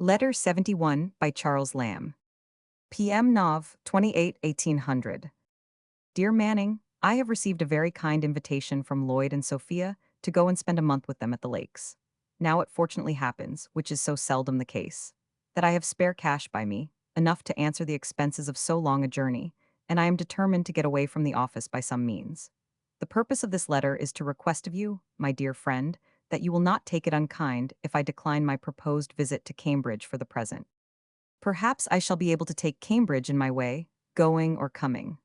Letter 71 by Charles Lamb. PM Nov, 28 1800. Dear Manning, I have received a very kind invitation from Lloyd and Sophia to go and spend a month with them at the lakes. Now it fortunately happens, which is so seldom the case, that I have spare cash by me, enough to answer the expenses of so long a journey, and I am determined to get away from the office by some means. The purpose of this letter is to request of you, my dear friend, that you will not take it unkind if I decline my proposed visit to Cambridge for the present. Perhaps I shall be able to take Cambridge in my way, going or coming.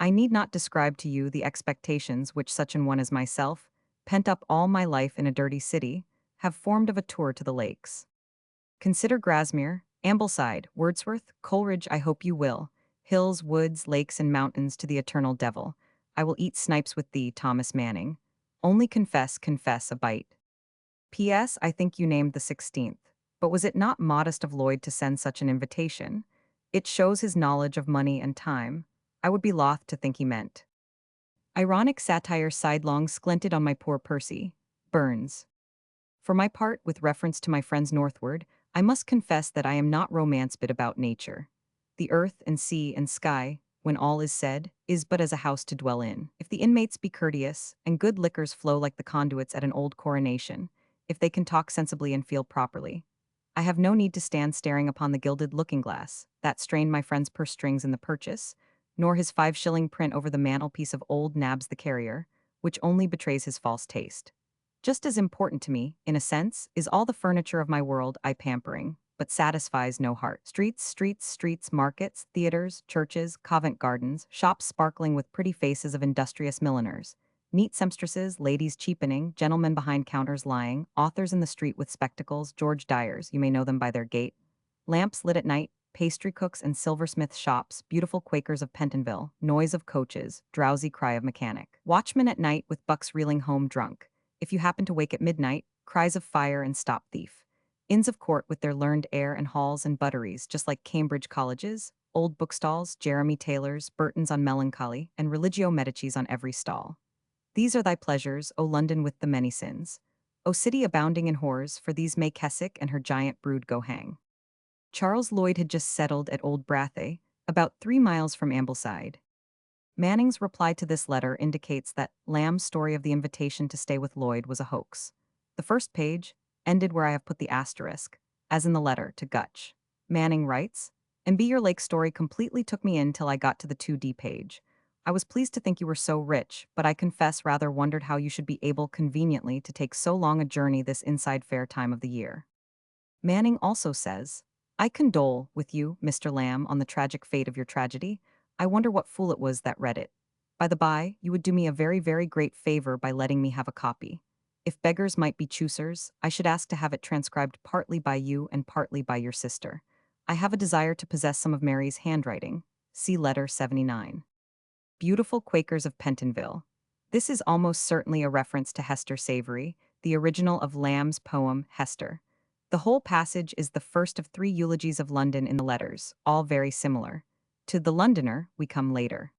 I need not describe to you the expectations which such an one as myself, pent up all my life in a dirty city, have formed of a tour to the lakes. Consider Grasmere, Ambleside, Wordsworth, Coleridge. I hope you will. Hills, woods, lakes, and mountains to the eternal devil. I will eat snipes with thee, Thomas Manning. Only confess, confess a bite. P.S. I think you named the 16th. But was it not modest of Lloyd to send such an invitation? It shows his knowledge of money and time. I would be loth to think he meant. Ironic satire sidelong sklinted on my poor Percy. Burns. For my part, with reference to my friends northward, I must confess that I am not romance bit about nature. The earth and sea and sky, when all is said, is but as a house to dwell in. If the inmates be courteous, and good liquors flow like the conduits at an old coronation, if they can talk sensibly and feel properly, I have no need to stand staring upon the gilded looking-glass that strained my friend's purse strings in the purchase, nor his 5-shilling print over the mantelpiece of old Nabs the carrier, which only betrays his false taste. Just as important to me, in a sense, is all the furniture of my world eye pampering, but satisfies no heart. Streets, streets, streets, markets, theaters, churches, Covent gardens, shops sparkling with pretty faces of industrious milliners, neat seamstresses, ladies cheapening, gentlemen behind counters lying, authors in the street with spectacles, George Dyers, you may know them by their gait, lamps lit at night, pastry cooks and silversmith shops, beautiful Quakers of Pentonville, noise of coaches, drowsy cry of mechanic. Watchmen at night with bucks reeling home drunk. If you happen to wake at midnight, cries of fire and stop thief. Inns of court with their learned air and halls and butteries, just like Cambridge colleges, old bookstalls, Jeremy Taylor's, Burton's on melancholy, and Religio Medici's on every stall. These are thy pleasures, O London with the many sins. O city abounding in whores, for these may Keswick and her giant brood go hang. Charles Lloyd had just settled at Old Brathay, about 3 miles from Ambleside. Manning's reply to this letter indicates that Lamb's story of the invitation to stay with Lloyd was a hoax. The first page ended where I have put the asterisk, as in the letter to Gutch. Manning writes, "And be your lake story completely took me in till I got to the 2D page. I was pleased to think you were so rich, but I confess rather wondered how you should be able conveniently to take so long a journey this inside fair time of the year." Manning also says, "I condole with you, Mr. Lamb, on the tragic fate of your tragedy. I wonder what fool it was that read it. By the by, you would do me a very, very great favor by letting me have a copy. If beggars might be choosers, I should ask to have it transcribed partly by you and partly by your sister. I have a desire to possess some of Mary's handwriting. See letter 79. Beautiful Quakers of Pentonville." This is almost certainly a reference to Hester Savory, the original of Lamb's poem Hester. The whole passage is the first of 3 eulogies of London in the letters, all very similar. To the Londoner, we come later.